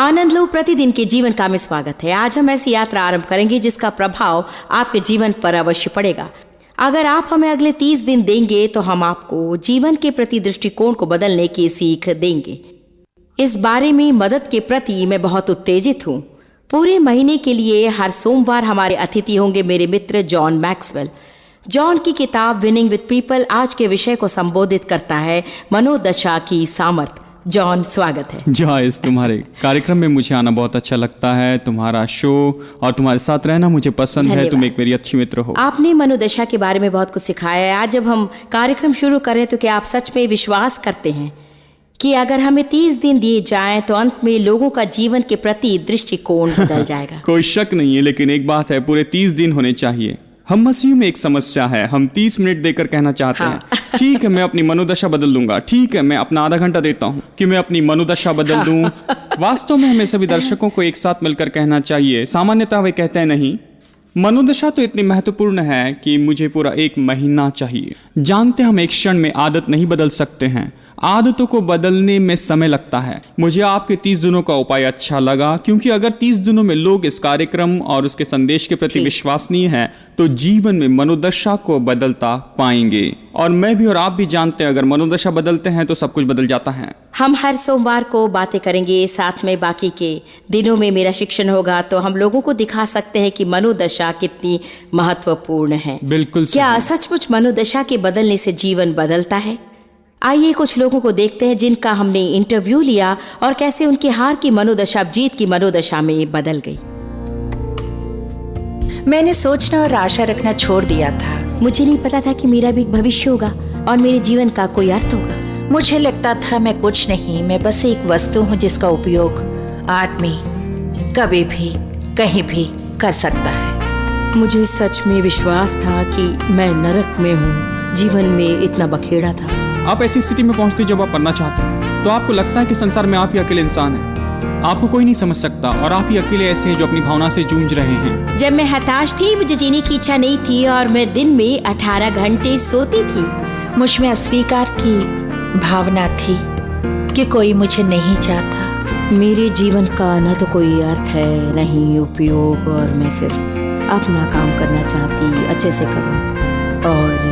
आनंद लो प्रतिदिन के जीवन का में स्वागत है। आज हम ऐसी यात्रा आरंभ करेंगे जिसका प्रभाव आपके जीवन पर अवश्य पड़ेगा। अगर आप हमें अगले 30 दिन देंगे तो हम आपको जीवन के प्रति दृष्टिकोण को बदलने की सीख देंगे। इस बारे में मदद के प्रति मैं बहुत उत्तेजित हूँ। पूरे महीने के लिए हर सोमवार हमारे अतिथि होंगे मेरे मित्र जॉन मैक्सवेल। जॉन की किताब विनिंग विद पीपल आज के विषय को संबोधित करता है, मनोदशा की सामर्थ्य। जॉन, स्वागत है। जॉयस, तुम्हारे कार्यक्रम में मुझे आना बहुत अच्छा लगता है। तुम्हारा शो और तुम्हारे साथ रहना मुझे पसंद है। तुम एक मेरी अच्छी मित्र हो। आपने मनोदशा के बारे में बहुत कुछ सिखाया है। आज जब हम कार्यक्रम शुरू करें तो क्या आप सच में विश्वास करते हैं कि अगर हमें 30 दिन दिए जाएं तो अंत में लोगों का जीवन के प्रति दृष्टिकोण बदल जाएगा? कोई शक नहीं है, लेकिन एक बात है, पूरे 30 दिन होने चाहिए। हम मसीह में एक समस्या है, हम 30 मिनट देकर कहना चाहते हैं ठीक है मैं अपनी मनोदशा बदल दूंगा, ठीक है मैं अपना आधा घंटा देता हूँ कि मैं अपनी मनोदशा बदल दूं। वास्तव में हमें सभी दर्शकों को एक साथ मिलकर कहना चाहिए। सामान्यतः वे कहते हैं नहीं, मनोदशा तो इतनी महत्वपूर्ण है कि मुझे पूरा 1 महीना चाहिए। जानते हम एक क्षण में आदत नहीं बदल सकते हैं, आदतों को बदलने में समय लगता है। मुझे आपके 30 दिनों का उपाय अच्छा लगा, क्योंकि अगर 30 दिनों में लोग इस कार्यक्रम और उसके संदेश के प्रति विश्वसनीय हैं तो जीवन में मनोदशा को बदलता पाएंगे। और मैं भी और आप भी जानते हैं, अगर मनोदशा बदलते हैं तो सब कुछ बदल जाता है। हम हर सोमवार को बातें करेंगे, साथ में बाकी के दिनों में मेरा शिक्षण होगा, तो हम लोगों को दिखा सकते हैं कि मनोदशा कितनी महत्वपूर्ण है। बिल्कुल। क्या सचमुच मनोदशा के बदलने से जीवन बदलता है? आइए कुछ लोगों को देखते हैं जिनका हमने इंटरव्यू लिया और कैसे उनकी हार की मनोदशा अब जीत की मनोदशा में बदल गई। मैंने सोचना और आशा रखना छोड़ दिया था। मुझे नहीं पता था कि मेरा भी एक भविष्य होगा और मेरे जीवन का कोई अर्थ होगा। मुझे लगता था मैं कुछ नहीं, मैं बस एक वस्तु हूँ जिसका उपयोग आदमी कभी भी कहीं भी कर सकता है। मुझे सच में विश्वास था कि मैं नरक में हूँ, जीवन में इतना बखेड़ा था। आप ऐसी स्थिति में पहुंचते जब आप पढ़ना चाहते हैं तो आपको लगता है कि संसार में आप ही अकेले इंसान हैं, आपको कोई नहीं समझ सकता और आप ही अकेले ऐसे हैं जो अपनी भावना से जूझ रहे हैं। जब मैं हताश थी, मुझे जीने की इच्छा नहीं थी और मैं दिन में 18 घंटे सोती थी। मुझ में अस्वीकार की भावना थी कि कोई मुझे नहीं चाहता। मेरे जीवन का न तो कोई अर्थ है, न ही उपयोग, और मैं सिर्फ अपना काम करना चाहती, अच्छे से करूं और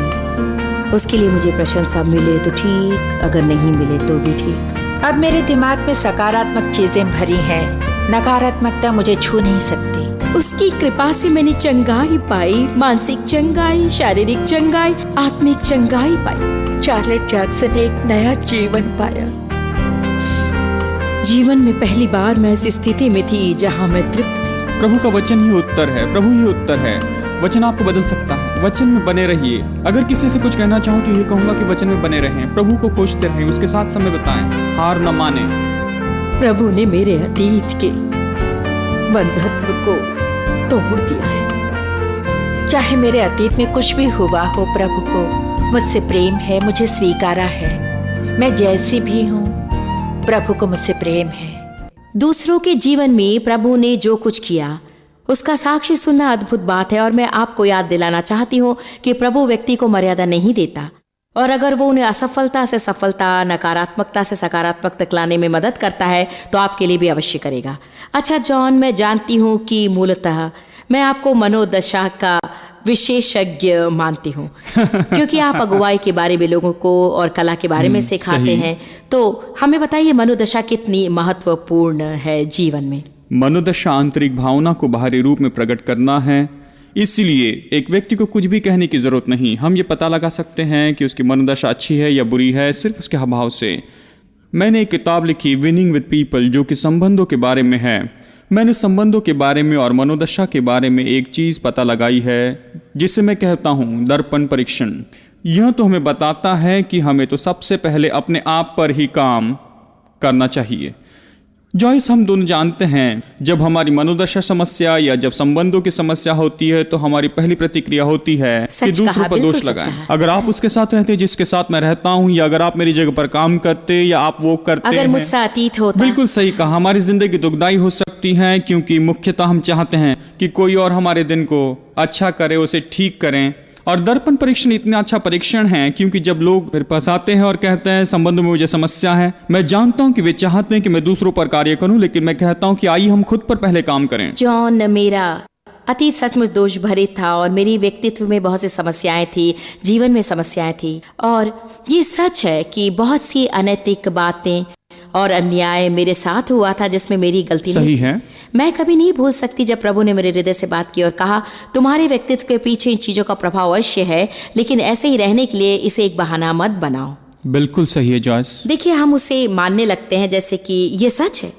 उसके लिए मुझे प्रशंसा मिले तो ठीक, अगर नहीं मिले तो भी ठीक। अब मेरे दिमाग में सकारात्मक चीजें भरी हैं, नकारात्मकता मुझे छू नहीं सकती। उसकी कृपा से मैंने चंगाई पाई, मानसिक चंगाई, शारीरिक चंगाई, आत्मिक चंगाई पाई। चार्लेट जैक्सन ने एक नया जीवन पाया। जीवन में पहली बार मैं इस स्थिति में थी जहाँ मैं तृप्त थी। प्रभु का वचन ही उत्तर है, प्रभु ही उत्तर है। वचन आपको बदल सकता है, वचन में बने रहिए। अगर किसी से कुछ कहना चाहूँ तो ये कहूँगा कि वचन में बने रहें, प्रभु को खोजते रहें, उसके साथ समय बिताएं, हार न माने। प्रभु ने मेरे अतीत के बंधत्व को तोड़ दिया है। चाहे मेरे अतीत में कुछ भी हुआ हो, प्रभु को मुझसे प्रेम है, मुझे स्वीकारा है। मैं जैसी भी हूँ, प्रभु को मुझसे प्रेम है। दूसरों के जीवन में प्रभु ने जो कुछ किया उसका साक्षी सुनना अद्भुत बात है। और मैं आपको याद दिलाना चाहती हूँ कि प्रभु व्यक्ति को मर्यादा नहीं देता, और अगर वो उन्हें असफलता से सफलता, नकारात्मकता से सकारात्मक तक लाने में मदद करता है तो आपके लिए भी अवश्य करेगा। अच्छा जॉन, मैं जानती हूँ कि मूलतः मैं आपको मनोदशा का विशेषज्ञ मानती हूँ क्योंकि आप अगुवाई के बारे में लोगों को और कला के बारे में सिखाते हैं। तो हमें बताइए, मनोदशा कितनी महत्वपूर्ण है जीवन में? मनोदशा आंतरिक भावना को बाहरी रूप में प्रकट करना है, इसलिए एक व्यक्ति को कुछ भी कहने की जरूरत नहीं। हम ये पता लगा सकते हैं कि उसकी मनोदशा अच्छी है या बुरी है सिर्फ उसके हाव से। मैंने एक किताब लिखी विनिंग विद पीपल, जो कि संबंधों के बारे में है। मैंने संबंधों के बारे में और मनोदशा के बारे में एक चीज पता लगाई है जिसे मैं कहता हूँ दर्पण परीक्षण। यह तो हमें बताता है कि हमें तो सबसे पहले अपने आप पर ही काम करना चाहिए। जॉयस, हम दोनों जानते हैं जब हमारी मनोदशा समस्या या जब संबंधों की समस्या होती है तो हमारी पहली प्रतिक्रिया होती है कि दूसरों पर दोष लगाएं। अगर आप उसके साथ रहते जिसके साथ मैं रहता हूं, या अगर आप मेरी जगह पर काम करते या आप वो करते अगर मुझसे अतीत होता। बिल्कुल सही कहा। हमारी जिंदगी दुखदाई हो सकती है क्योंकि मुख्यतः हम चाहते हैं कि कोई और हमारे दिन को अच्छा करे, उसे ठीक करें। और दर्पण परीक्षण इतना अच्छा परीक्षण है क्योंकि जब लोग मेरे पास आते हैं और कहते हैं संबंधों में मुझे समस्या है, मैं जानता हूं कि वे चाहते हैं कि मैं दूसरों पर कार्य करूं, लेकिन मैं कहता हूं कि आइए हम खुद पर पहले काम करें। जॉन, मेरा अतीत सचमुच दोष भरित था और मेरी व्यक्तित्व में बहुत सी समस्याएं थी, जीवन में समस्याएं थी। और ये सच है कि बहुत सी अनैतिक बातें और अन्याय मेरे साथ हुआ था जिसमें मेरी गलती सही नहीं है। मैं कभी नहीं भूल सकती जब प्रभु ने मेरे हृदय से बात की और कहा, तुम्हारे व्यक्तित्व के पीछे इन चीजों का प्रभाव अवश्य है, लेकिन ऐसे ही रहने के लिए इसे एक बहाना मत बनाओ। बिल्कुल सही है जॉयस। देखिए, हम उसे मानने लगते हैं जैसे कि ये सच है।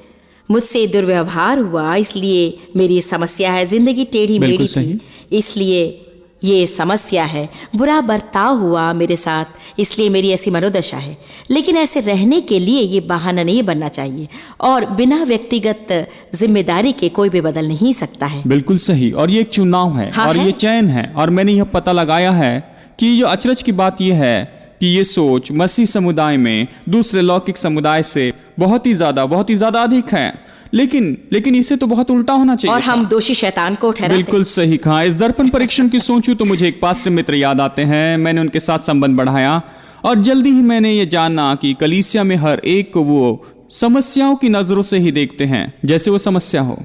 मुझसे दुर्व्यवहार हुआ इसलिए मेरी समस्या है, जिंदगी टेढ़ी मेढ़ी बिल्कुल थी सही। इसलिए ये समस्या है, बुरा बर्ताव हुआ मेरे साथ इसलिए मेरी ऐसी मनोदशा है। लेकिन ऐसे रहने के लिए ये बहाना नहीं बनना चाहिए और बिना व्यक्तिगत जिम्मेदारी के कोई भी बदल नहीं सकता है। बिल्कुल सही। और ये एक चुनाव है हाँ और है। ये चयन है। और मैंने यह पता लगाया है कि जो अचरज की बात यह है कि ये सोच मसीह समुदाय में दूसरे लौकिक समुदाय से बहुत ही ज्यादा अधिक है। लेकिन इससे तो बहुत उल्टा होना चाहिए और था। हम दोषी शैतान को ठहराते। बिल्कुल सही कहा। इस दर्पण परीक्षण की सोचूं तो मुझे एक पास्टर मित्र याद आते हैं। मैंने उनके साथ संबंध बढ़ाया और जल्दी ही मैंने ये जाना कि कलीसिया में हर एक को वो समस्याओं की नजरों से ही देखते हैं जैसे वो समस्या हो।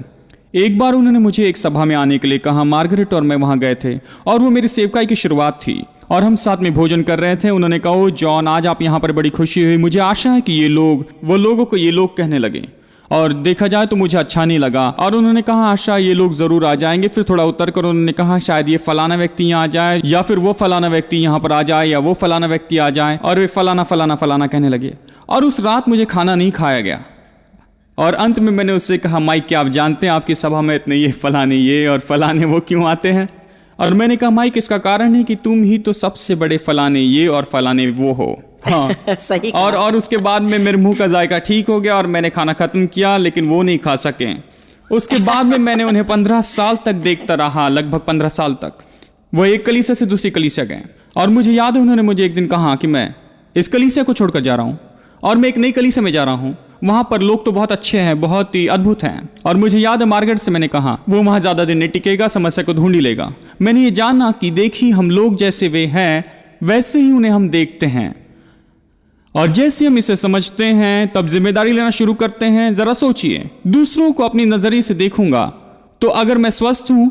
एक बार उन्होंने मुझे एक सभा में आने के लिए कहा। मार्गरेट और मैं वहां गए थे और वो मेरी सेवकाई की शुरुआत थी और हम साथ में भोजन कर रहे थे। उन्होंने कहा, ओ जॉन, आज आप यहाँ पर बड़ी खुशी हुई। मुझे आशा है कि ये लोग कहने लगे और देखा जाए तो मुझे अच्छा नहीं लगा। और उन्होंने कहा, आशा ये लोग जरूर आ जाएंगे। फिर थोड़ा उतर कर उन्होंने कहा, शायद ये फलाना व्यक्ति यहाँ आ जाए या फिर वो फलाना व्यक्ति यहाँ पर आ जाए या वो फलाना व्यक्ति आ जाए। और वे फलाना फलाना फलाना कहने लगे और उस रात मुझे खाना नहीं खाया गया। और अंत में मैंने उससे कहा, माइक, क्या आप जानते हैं आपकी सभा में इतने ये फलाने ये और फलाने वो क्यों आते हैं? और मैंने कहा, माइक, इसका कारण है कि तुम ही तो सबसे बड़े फलाने ये और फलाने वो हो। हाँ सही कहा। और उसके बाद में मेरे मुंह का जायका ठीक हो गया और मैंने खाना खत्म किया, लेकिन वो नहीं खा सके। उसके बाद में मैंने उन्हें 15 साल तक देखता रहा, लगभग 15 साल तक। वो एक कलीसिया से दूसरी कलीसिया गए और मुझे याद है उन्होंने मुझे एक दिन कहा कि मैं इस कलीसिया को छोड़कर जा रहा हूँ और मैं एक नई कलीसिया में जा रहा हूँ। वहां पर लोग तो बहुत अच्छे हैं, बहुत ही अद्भुत हैं। और मुझे याद है मार्गरेट से मैंने कहा, वो वहां ज्यादा दिन नहीं टिकेगा, समस्या को ढूंढ ही लेगा। मैंने ये जाना कि देखिए, हम लोग जैसे वे हैं वैसे ही उन्हें हम देखते हैं और जैसे हम इसे समझते हैं तब जिम्मेदारी लेना शुरू करते हैं। जरा सोचिए, दूसरों को अपनी नजरिए से देखूंगा तो अगर मैं स्वस्थ हूं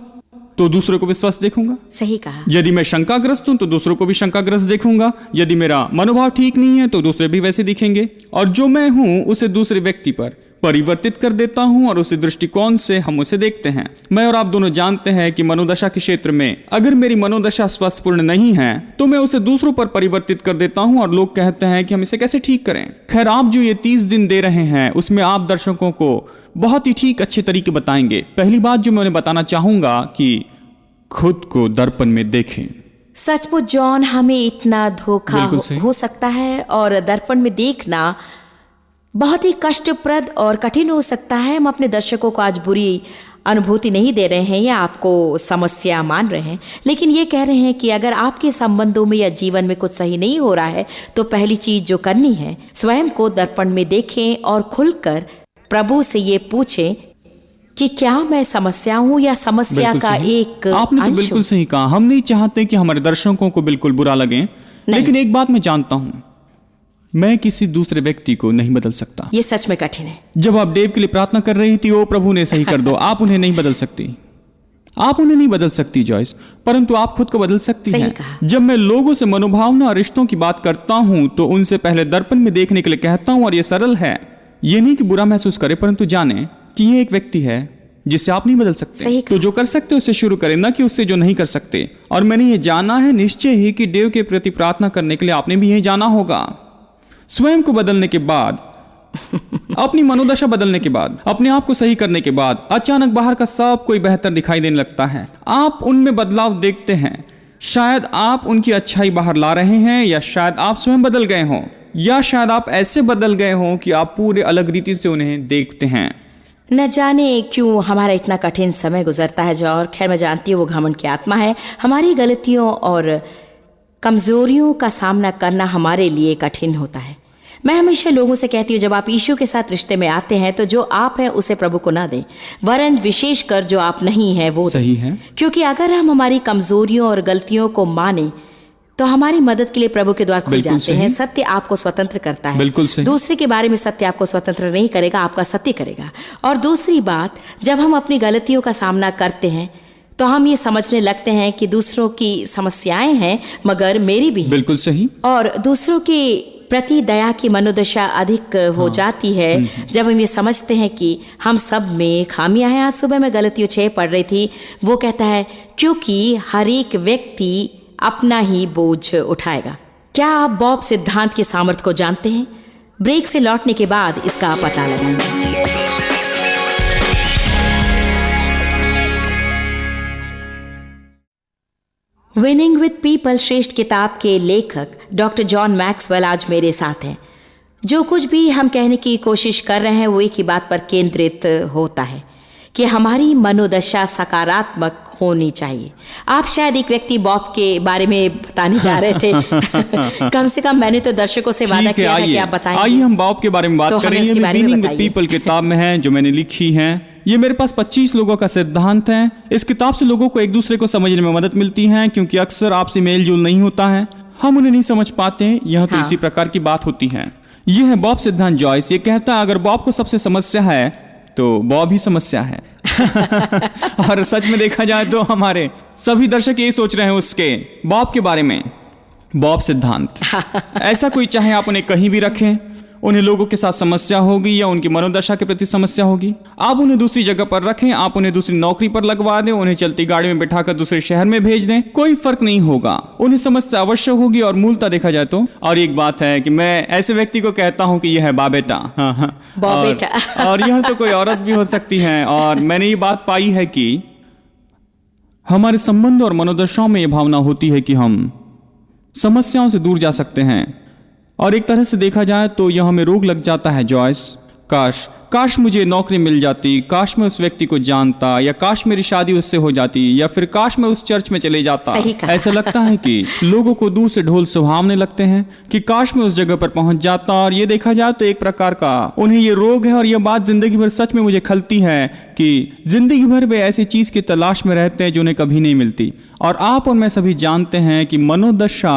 तो दूसरों को भी स्वस्थ देखूंगा। सही कहा। यदि मैं शंकाग्रस्त हूं तो दूसरों को भी शंकाग्रस्त देखूंगा। यदि मेरा मनोभाव ठीक नहीं है तो दूसरे भी वैसे दिखेंगे। और जो मैं हूं उसे दूसरे व्यक्ति पर परिवर्तित कर देता हूं और उसी दृष्टिकोण से हम उसे देखते हैं। मैं और आप दोनों जानते हैं कि मनोदशा के क्षेत्र में अगर मेरी मनोदशा स्वस्थपूर्ण नहीं है तो मैं उसे दूसरों पर परिवर्तित कर देता हूं और लोग कहते हैं कि हम इसे कैसे ठीक करें। खैर, आप जो ये 30 दिन दे रहे हैं उसमें आप दर्शकों को बहुत ही ठीक अच्छे तरीके बताएंगे। पहली बात जो मैं उन्हें बताना चाहूंगा कि खुद को दर्पण में देखें। सचमुच जॉन, हमें इतना धोखा बिल्कुल सही। हो सकता है और दर्पण में देखना बहुत ही कष्टप्रद और कठिन हो सकता है। हम अपने दर्शकों को आज बुरी अनुभूति नहीं दे रहे हैं या आपको समस्या मान रहे हैं, लेकिन ये कह रहे हैं कि अगर आपके संबंधों में या जीवन में कुछ सही नहीं हो रहा है तो पहली चीज जो करनी है, स्वयं को दर्पण में देखें और खुलकर प्रभु से ये पूछें कि क्या मैं समस्या हूं या समस्या बिल्कुल का सही। एक आपने तो अंश बिल्कुल हूं? सही कहा। हम नहीं चाहते कि हमारे दर्शकों को बिल्कुल बुरा लगे, लेकिन एक बात मैं जानता हूं, मैं किसी दूसरे व्यक्ति को नहीं बदल सकता। ये सच में कठिन है। जब आप देव के लिए प्रार्थना कर रही थी, ओ प्रभु ने सही कर दो, आप उन्हें नहीं बदल सकती। आप उन्हें नहीं बदल सकती जॉयस, परंतु आप खुद को बदल सकती सही हैं। कहा। जब मैं लोगों से मनोभावना और रिश्तों की बात करता हूं तो उनसे पहले दर्पण में देखने के लिए कहता हूं और ये सरल है। ये नहीं कि बुरा महसूस करे, परंतु जाने कि ये एक व्यक्ति है जिसे आप नहीं बदल सकते। सही तो जो कर सकते उससे शुरू करें, ना कि उससे जो नहीं कर सकते। और मैंने ये जाना है निश्चय ही कि देव के प्रति प्रार्थना करने के लिए आपने भी यही जाना होगा। स्वयं को बदलने के बाद अपनी मनोदशा बदलने के बाद, अपने आप को सही करने के बाद अचानक बाहर का सब कोई बेहतर दिखाई देने लगता है। आप उनमें बदलाव देखते हैं। शायद आप उनकी अच्छाई बाहर ला रहे हैं या शायद आप स्वयं बदल गए हों या शायद आप ऐसे बदल गए हों कि आप पूरे अलग रीति से उन्हें देखते हैं। न जाने क्यों हमारा इतना कठिन समय गुजरता है और खैर मैं जानती हूँ वो घमंड की आत्मा है। हमारी गलतियों और कमजोरियों का सामना करना हमारे लिए कठिन होता है। मैं हमेशा लोगों से कहती हूँ, जब आप यीशु के साथ रिश्ते में आते हैं तो जो आप हैं उसे प्रभु को ना दें, वरन विशेषकर जो आप नहीं हैं वो सही दें। है। क्योंकि अगर हम हमारी कमजोरियों और गलतियों को माने तो हमारी मदद के लिए प्रभु के द्वार खुल बिल्कुल जाते सही। हैं। सत्य आपको स्वतंत्र करता है। बिल्कुल सही। दूसरे के बारे में सत्य आपको स्वतंत्र नहीं करेगा, आपका सत्य करेगा। और दूसरी बात, जब हम अपनी गलतियों का सामना करते हैं तो हम ये समझने लगते हैं कि दूसरों की समस्याएं हैं मगर मेरी भी हैं। बिल्कुल सही। और दूसरों के प्रति दया की मनोदशा अधिक हो जाती है जब हम ये समझते हैं कि हम सब में खामियां हैं। आज सुबह मैं गलतियों 6 पढ़ रही थी, वो कहता है क्योंकि हर एक व्यक्ति अपना ही बोझ उठाएगा। क्या आप बॉब सिद्धांत के सामर्थ्य को जानते हैं? ब्रेक से लौटने के बाद इसका पता लगाएंगे। विनिंग विद पीपल श्रेष्ठ किताब के लेखक डॉक्टर जॉन मैक्सवेल आज मेरे साथ हैं। जो कुछ भी हम कहने की कोशिश कर रहे हैं वो एक ही बात पर केंद्रित होता है कि हमारी मनोदशा सकारात्मक होनी चाहिए। आप शायद एक व्यक्ति बॉब के बारे में बताने जा रहे थे। कम से कम मैंने तो दर्शकों से वादा किया था कि आप बताएंगे। आइए हम बॉब के बारे में बात तो करें। हमें उसके बारे में विनिंग विद बताइए। पीपल किताब में है जो मैंने लिखी है। ये मेरे पास 25 लोगों का सिद्धांत है। इस किताब से लोगों को एक दूसरे को समझने में मदद मिलती है, क्योंकि अक्सर आपसी मेल जोल नहीं होता है, हम उन्हें नहीं समझ पाते। यह तो हाँ। इसी प्रकार की बात होती है। यह है बॉब सिद्धांत जॉयस। ये कहता है अगर बॉब को सबसे समस्या है तो बॉब ही समस्या है। और सच में देखा जाए तो हमारे सभी दर्शक यही सोच रहे हैं उसके बॉब के बारे में। बॉब सिद्धांत ऐसा कोई, चाहे आप उन्हें कहीं भी रखें, उन्हें लोगों के साथ समस्या होगी या उनकी मनोदशा के प्रति समस्या होगी, आप उन्हें दूसरी जगह पर रखें, आप उन्हें दूसरी नौकरी पर लगवा दें, उन्हें चलती गाड़ी में बिठाकर दूसरे शहर में भेज दें, कोई फर्क नहीं होगा, उन्हें समस्या अवश्य होगी। और मूलतः देखा जाए तो और एक बात है कि मैं ऐसे व्यक्ति को कहता हूं कि यह है बाबेटा। बाबेटा। और यह तो कोई औरत भी हो सकती है। और मैंने ये बात पाई है कि हमारे संबंध और मनोदशाओं में यह भावना होती है कि हम समस्याओं से दूर जा सकते हैं। और एक तरह से देखा जाए तो यह हमें रोग लग जाता है जॉयस। काश मुझे नौकरी मिल जाती, काश मैं उस व्यक्ति को जानता, या काश मेरी शादी उससे हो जाती, या फिर काश मैं उस चर्च में चले जाता। सही कहा। ऐसा लगता है कि लोगों को दूर से ढोल सुहावने लगते हैं कि काश मैं उस जगह पर पहुंच जाता। और ये देखा जाए तो एक प्रकार का उन्हें ये रोग है। और यह बात जिंदगी भर सच में मुझे खलती है कि जिंदगी भर वे ऐसी चीज की तलाश में रहते हैं जो उन्हें कभी नहीं मिलती। और आप और मैं सभी जानते हैं कि मनोदशा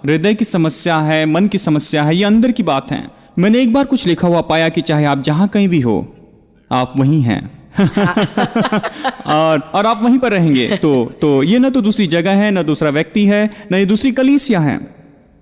हृदय की समस्या है, मन की समस्या है, ये अंदर की बात है। मैंने एक बार कुछ लिखा हुआ पाया कि चाहे आप जहां कहीं भी हो, आप वहीं हैं। और आप वहीं पर रहेंगे। तो ये न तो दूसरी जगह है, न दूसरा व्यक्ति है, न ये दूसरी कलीसिया है,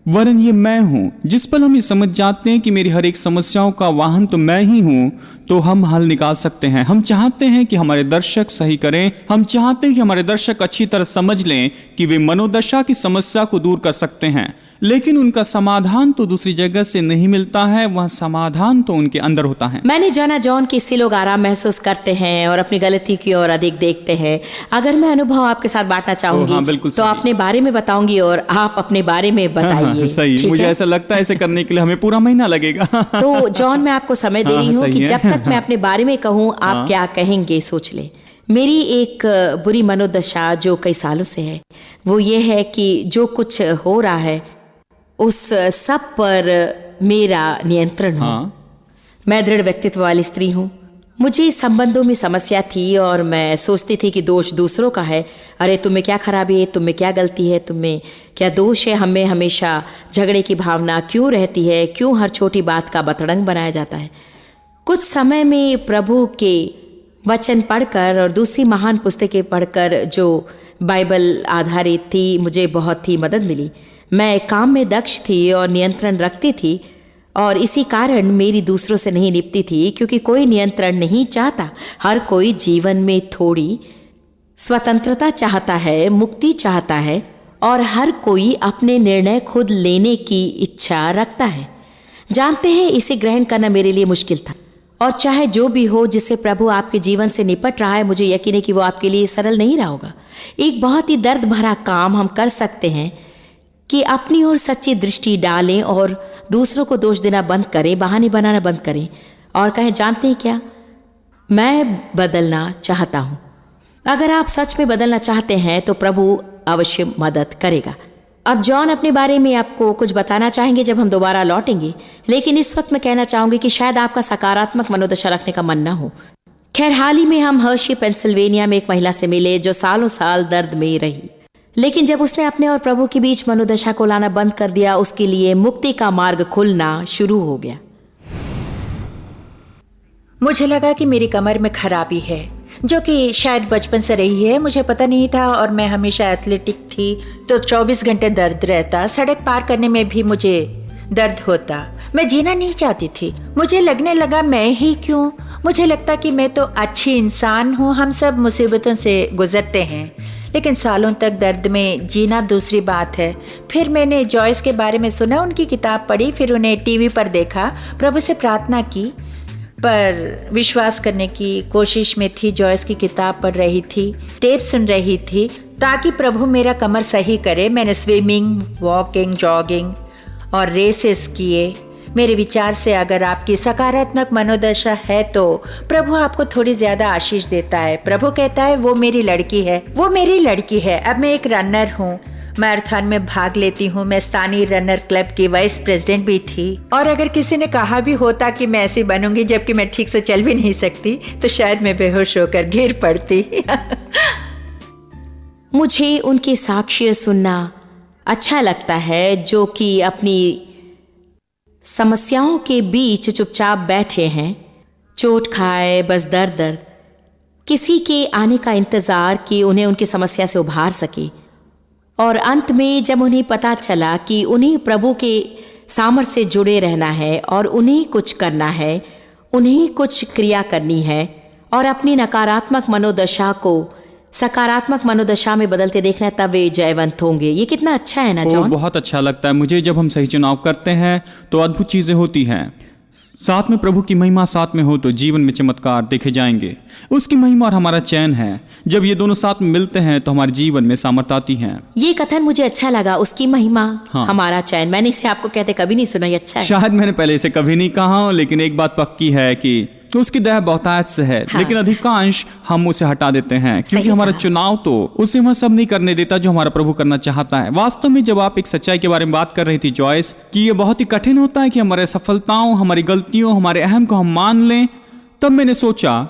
वरन ये मैं हूं। जिस पल हम ये समझ जाते हैं कि मेरी हर एक समस्याओं का वाहन तो मैं ही हूं, तो हम हल निकाल सकते हैं। हम चाहते हैं कि हमारे दर्शक सही करें, हम चाहते हैं कि हमारे दर्शक अच्छी तरह समझ लें कि वे मनोदशा की समस्या को दूर कर सकते हैं, लेकिन उनका समाधान तो दूसरी जगह से नहीं मिलता है, वह समाधान तो उनके अंदर होता है। मैंने जाना जॉन कि इससे लोग आराम महसूस करते हैं और अपनी गलती की ओर अधिक देखते हैं। अगर मैं अनुभव आपके साथ बांटना चाहूंगी हाँ, बिल्कुल तो सही। अपने बारे में बताऊंगी और आप अपने बारे में बताइए। सही। ठीक मुझे है? ऐसा लगता है इसे करने के लिए हमें पूरा महीना लगेगा। तो जॉन, मैं आपको समय दे रही हाँ, हूँ सही कि है। जब तक मैं अपने बारे में कहूँ आप क्या कहेंगे सोच ले। मेरी एक बुरी मनोदशा जो कई सालों से है वो ये है कि जो कुछ हो रहा है उस सब पर मेरा नियंत्रण हो। मैं दृढ़ व्यक्तित्व वाली स्त्री हूँ। मुझे संबंधों में समस्या थी और मैं सोचती थी कि दोष दूसरों का है। अरे तुम्हें क्या खराबी है, तुम्हें क्या गलती है, तुम्हें क्या दोष है, हमें हमेशा झगड़े की भावना क्यों रहती है, क्यों हर छोटी बात का बतरंग बनाया जाता है। कुछ समय में प्रभु के वचन पढ़कर और दूसरी महान पुस्तकें पढ़कर जो बाइबल आधारित थी, मुझे बहुत ही मदद मिली। मैं काम में दक्ष थी और नियंत्रण रखती थी और इसी कारण मेरी दूसरों से नहीं निपटी थी, क्योंकि कोई नियंत्रण नहीं चाहता। हर कोई जीवन में थोड़ी स्वतंत्रता चाहता है, मुक्ति चाहता है और हर कोई अपने निर्णय खुद लेने की इच्छा रखता है। जानते हैं, इसे ग्रहण करना मेरे लिए मुश्किल था। और चाहे जो भी हो जिससे प्रभु आपके जीवन से निपट रहा है, मुझे यकीन है कि वो आपके लिए सरल नहीं रहा होगा। एक बहुत ही दर्द भरा काम हम कर सकते हैं कि अपनी ओर सच्ची दृष्टि डालें और दूसरों को दोष देना बंद करें, बहाने बनाना बंद करें और कहें, जानते हैं क्या, मैं बदलना चाहता हूं। अगर आप सच में बदलना चाहते हैं तो प्रभु अवश्य मदद करेगा। अब जॉन अपने बारे में आपको कुछ बताना चाहेंगे जब हम दोबारा लौटेंगे, लेकिन इस वक्त मैं कहना चाहूंगी कि शायद आपका सकारात्मक मनोदशा रखने का मन न हो। खैर, हाल ही में हम हर्शी पेंसिल्वेनिया में एक महिला से मिले जो सालों साल दर्द में रही, लेकिन जब उसने अपने और प्रभु के बीच मनोदशा को लाना बंद कर दिया, उसके लिए मुक्ति का मार्ग खुलना शुरू हो गया। मुझे लगा कि मेरी कमर में खराबी है, जो कि शायद बचपन से रही है, मुझे पता नहीं था। और मैं हमेशा एथलेटिक थी, तो 24 घंटे दर्द रहता। सड़क पार करने में भी मुझे दर्द होता। मैं जीना नहीं चाहती थी। मुझे लगने लगा मैं ही क्यों, मुझे लगता कि मैं तो अच्छी इंसान हूँ। हम सब मुसीबतों से गुजरते हैं, लेकिन सालों तक दर्द में जीना दूसरी बात है। फिर मैंने जॉयस के बारे में सुना, उनकी किताब पढ़ी, फिर उन्हें टीवी पर देखा, प्रभु से प्रार्थना की, पर विश्वास करने की कोशिश में थी। जॉयस की किताब पढ़ रही थी, टेप सुन रही थी ताकि प्रभु मेरा कमर सही करे। मैंने स्विमिंग, वॉकिंग, जॉगिंग और रेसेस किए। मेरे विचार से अगर आपकी सकारात्मक मनोदशा है तो प्रभु आपको थोड़ी ज्यादा आशीष देता है। प्रभु कहता है वो मेरी लड़की है, वो मेरी लड़की है। अब मैं एक रनर हूँ, मैराथन में भाग लेती हूँ। मैं स्थानीय रनर क्लब की वाइस प्रेसिडेंट भी थी। और अगर किसी ने कहा भी होता कि मैं ऐसी बनूंगी जबकि मैं ठीक से चल भी नहीं सकती, तो शायद मैं बेहोश होकर गिर पड़ती। मुझे उनके साक्ष्य सुनना अच्छा लगता है, जो कि अपनी समस्याओं के बीच चुपचाप बैठे हैं, चोट खाए, बस दर्द दर्द, किसी के आने का इंतजार कि उन्हें उनकी समस्या से उभार सके। और अंत में जब उन्हें पता चला कि उन्हें प्रभु के सामर्थ्य से जुड़े रहना है और उन्हें कुछ करना है, उन्हें कुछ क्रिया करनी है और अपनी नकारात्मक मनोदशा को सकारात्मक मनोदशा में बदलते देखना है, तब वे जयवंत होंगे। ये कितना अच्छा है ना जॉन? बहुत अच्छा लगता है मुझे। जब हम सही चुनाव करते हैं तो अद्भुत चीज़ें होती हैं। साथ में प्रभु की महिमा साथ में हो तो जीवन में चमत्कार देखे जाएंगे। उसकी महिमा और हमारा चैन है, जब ये दोनों साथ में मिलते हैं तो हमारे जीवन में सामर्थ आती है। ये कथन मुझे अच्छा लगा, उसकी महिमा, हाँ। हमारा चैन। मैंने इसे आपको कहते कभी नहीं सुना, ये अच्छा है। शायद मैंने पहले इसे कभी नहीं कहा, लेकिन एक बात पक्की है कि उसकी दया बहुतायत से है। हाँ। लेकिन अधिकांश हम उसे हटा देते हैं, क्योंकि हमारा कहा। चुनाव तो उसे वह सब नहीं करने देता जो हमारा प्रभु करना चाहता है। वास्तव में जब आप एक सच्चाई के बारे में बात कर रही थी जॉयस, कि ये बहुत ही कठिन होता है कि हमारे सफलताओं, हमारी गलतियों, हमारे अहम को हम मान लें, तब मैंने सोचा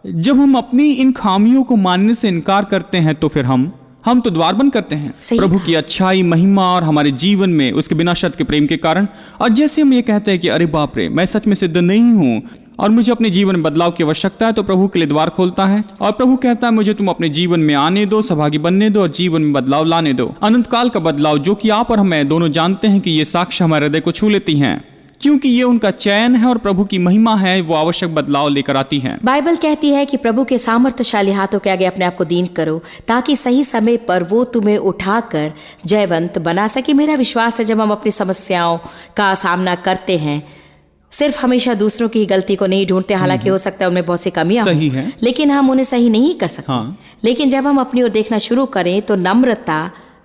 जब हम अपनी इन खामियों को मानने से इनकार करते हैं तो फिर हम तो द्वार बंद करते हैं प्रभु की अच्छाई, महिमा और हमारे जीवन में उसके बिना शर्त के प्रेम के कारण। और जैसे हम ये कहते हैं कि अरे बाप रे, मैं सच में सिद्ध नहीं हूँ और मुझे अपने जीवन में बदलाव की आवश्यकता है, तो प्रभु के लिए द्वार खोलता है और प्रभु कहता है मुझे तुम अपने जीवन में आने दो, सहभागी बनने दो और जीवन में बदलाव लाने दो। अनंत काल का बदलाव, जो कि आप और मैं दोनों जानते हैं कि ये साक्ष्य हमारे हृदय को छू लेती हैं, क्योंकि ये उनका चयन है और प्रभु की महिमा है, वो आवश्यक बदलाव लेकर आती है। बाइबल कहती है कि प्रभु के सामर्थ्यशाली हाथों के आगे अपने आप को दीन करो, ताकि सही समय पर वो तुम्हें उठाकर जयवंत बना सके। मेरा विश्वास है जब हम अपनी समस्याओं का सामना करते हैं, सिर्फ हमेशा दूसरों की गलती को नहीं ढूंढते, हालांकि हो सकता है उनमें बहुत सी कमियां सही हों, है, लेकिन हम उन्हें सही नहीं कर सकते। हाँ। लेकिन जब हम अपनी ओर देखना शुरू करें तो नम्रता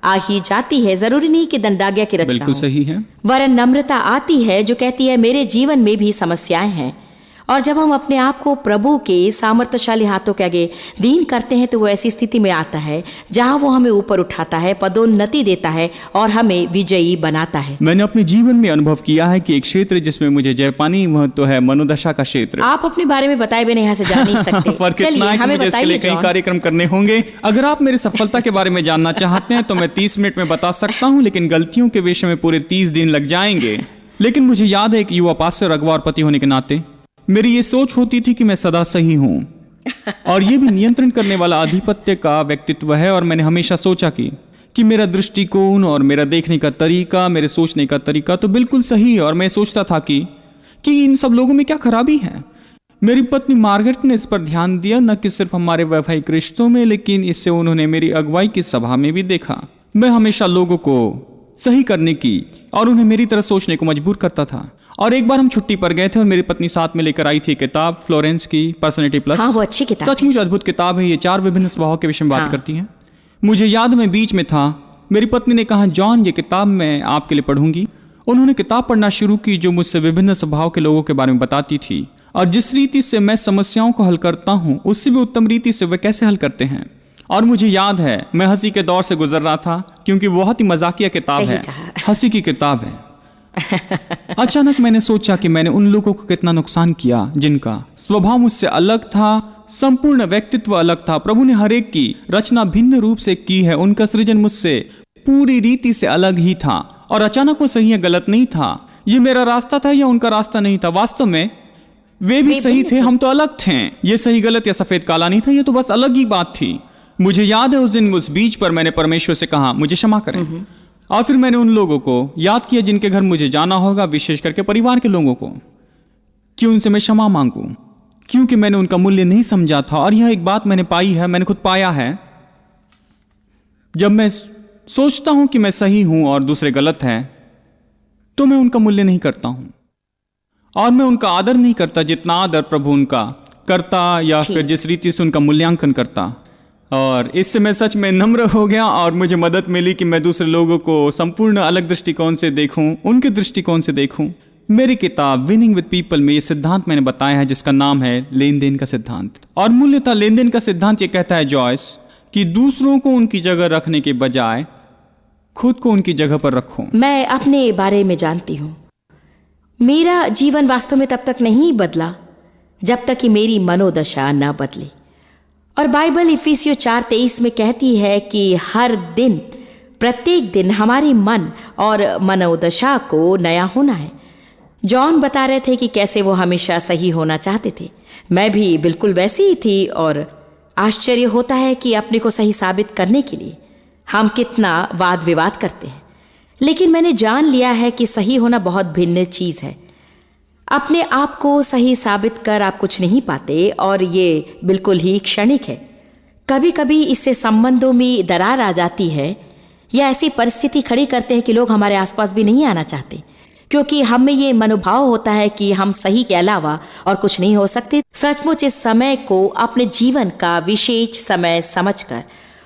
आ ही जाती है। जरूरी नहीं कि दंडाज्ञा की रचना बिल्कुल हो, सही है, वरन नम्रता आती है जो कहती है मेरे जीवन में भी समस्याएं हैं। और जब हम अपने आप को प्रभु के सामर्थ्यशाली हाथों के आगे दीन करते हैं तो वो ऐसी स्थिति में आता है जहां वो हमें ऊपर उठाता है, पदोन्नति देता है और हमें विजयी बनाता है। मैंने अपने जीवन में अनुभव किया है कि एक क्षेत्र जिसमें मुझे जय पानी, वह तो है मनोदशा का क्षेत्र। आप अपने बारे में बताए बिना यहाँ से जा नहीं सकते। चलिए हमें बताइए कई कार्यक्रम करने होंगे। अगर आप मेरी सफलता के बारे में जानना चाहते हैं तो मैं 30 मिनट में बता सकता हूँ, लेकिन गलतियों के विषय में पूरे 30 दिन लग जाएंगे। लेकिन मुझे याद है एक युवा पास्टर, अगवा और पति होने के नाते मेरी ये सोच होती थी कि मैं सदा सही हूं और ये भी नियंत्रण करने वाला आधिपत्य का व्यक्तित्व है। और मैंने हमेशा सोचा कि मेरा दृष्टिकोण और मेरा देखने का तरीका, मेरे सोचने का तरीका तो बिल्कुल सही है। और मैं सोचता था कि इन सब लोगों में क्या खराबी है। मेरी पत्नी मार्गरेट ने इस पर ध्यान दिया, न कि सिर्फ हमारे वैवाहिक रिश्तों में, लेकिन इससे उन्होंने मेरी अगुवाई की सभा में भी देखा। मैं हमेशा लोगों को सही करने की और उन्हें मेरी तरह सोचने को मजबूर करता था। और एक बार हम छुट्टी पर गए थे और मेरी पत्नी साथ में लेकर आई थी किताब, फ्लोरेंस की पर्सनैलिटी प्लस। हाँ, वो अच्छी किताब, सचमुच अद्भुत किताब है। ये 4 विभिन्न स्वभाव के विषय में बात हाँ। करती है। मुझे याद, मैं बीच में था, मेरी पत्नी ने कहा जॉन ये किताब मैं आपके लिए पढ़ूंगी। उन्होंने किताब पढ़ना शुरू की जो मुझसे विभिन्न स्वभाव के लोगों के बारे में बताती थी और जिस रीति से मैं समस्याओं को हल करता हूँ उससे भी उत्तम रीति से वे कैसे हल करते हैं। और मुझे याद है मैं हंसी के दौर से गुजर रहा था क्योंकि बहुत ही मजाकिया किताब सही है, कहा। हंसी की किताब है। अचानक मैंने सोचा कि मैंने उन लोगों को कितना नुकसान किया जिनका स्वभाव मुझसे अलग था, संपूर्ण व्यक्तित्व अलग था। प्रभु ने हर एक की रचना भिन्न रूप से की है, उनका सृजन मुझसे पूरी रीति से अलग ही था और अचानक वो सही या गलत नहीं था। ये मेरा रास्ता था या उनका रास्ता नहीं था। वास्तव में वे भी सही थे, हम तो अलग थे। ये सही गलत या सफेद काला नहीं था, ये तो बस अलग ही बात थी। मुझे याद है उस दिन उस बीच पर मैंने परमेश्वर से कहा मुझे क्षमा करें, और फिर मैंने उन लोगों को याद किया जिनके घर मुझे जाना होगा, विशेष करके परिवार के लोगों को, कि उनसे मैं क्षमा मांगूं, क्योंकि मैंने उनका मूल्य नहीं समझा था। और यह एक बात मैंने पाई है, मैंने खुद पाया है, जब मैं सोचता हूं कि मैं सही हूं और दूसरे गलत हैं, तो मैं उनका मूल्य नहीं करता हूं और मैं उनका आदर नहीं करता जितना आदर प्रभु उनका करता, या फिर जिस रीति से उनका मूल्यांकन करता। और इससे मैं सच में नम्र हो गया और मुझे मदद मिली कि मैं दूसरे लोगों को संपूर्ण अलग दृष्टिकोण से देखूं, उनके दृष्टिकोण से देखूं। मेरी किताब विनिंग विद पीपल में ये सिद्धांत मैंने बताया है जिसका नाम है लेन देन का सिद्धांत। और मूल्यतः लेन देन का सिद्धांत ये कहता है जॉयस कि दूसरों को उनकी जगह रखने के बजाय खुद को उनकी जगह पर रखो। मैं अपने बारे में जानती हूँ, मेरा जीवन वास्तव में तब तक नहीं बदला जब तक कि मेरी मनोदशा न बदली। और बाइबल इफिसियों 4:23 में कहती है कि हर दिन, प्रत्येक दिन हमारी मन और मनोदशा को नया होना है। जॉन बता रहे थे कि कैसे वो हमेशा सही होना चाहते थे। मैं भी बिल्कुल वैसी ही थी और आश्चर्य होता है कि अपने को सही साबित करने के लिए हम कितना वाद विवाद करते हैं। लेकिन मैंने जान लिया है कि सही होना बहुत भिन्न चीज़ है। अपने आप को सही साबित कर आप कुछ नहीं पाते और ये बिल्कुल ही क्षणिक है। कभी कभी इससे संबंधों में दरार आ जाती है या ऐसी परिस्थिति खड़ी करते हैं कि लोग हमारे आसपास भी नहीं आना चाहते, क्योंकि हम में ये मनोभाव होता है कि हम सही के अलावा और कुछ नहीं हो सकते। सचमुच इस समय को अपने जीवन का विशेष समय समझकर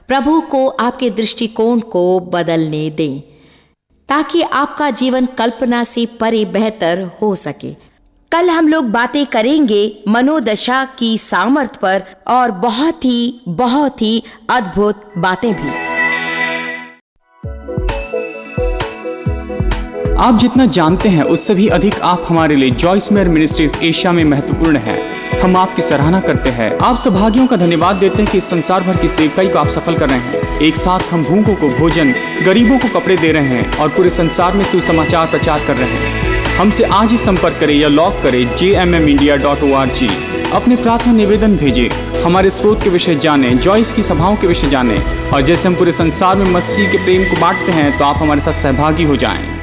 प्रभु को आपके दृष्टिकोण को बदलने दें, ताकि आपका जीवन कल्पना से परे बेहतर हो सके। कल हम लोग बातें करेंगे मनोदशा की सामर्थ्य पर और बहुत ही अद्भुत बातें भी। आप जितना जानते हैं उससे भी अधिक आप हमारे लिए जॉयस मेयर मिनिस्ट्रीज एशिया में महत्वपूर्ण है। हम आपकी सराहना करते हैं। आप सौभाग्यों का धन्यवाद देते हैं कि इस संसार भर की सेवकाई को आप सफल कर रहे हैं। एक साथ हम भूखों को भोजन, गरीबों को कपड़े दे रहे हैं और पूरे संसार में सुसमाचार प्रचार कर रहे हैं। हमसे आज ही संपर्क करें या लॉग करें jmmindia.org। अपने प्रार्थना निवेदन भेजें, हमारे स्रोत के विषय जानें, जॉयस की सभाओं के विषय जानें, और जैसे हम पूरे संसार में मसीह के प्रेम को बांटते हैं तो आप हमारे साथ सहभागी हो जाएं।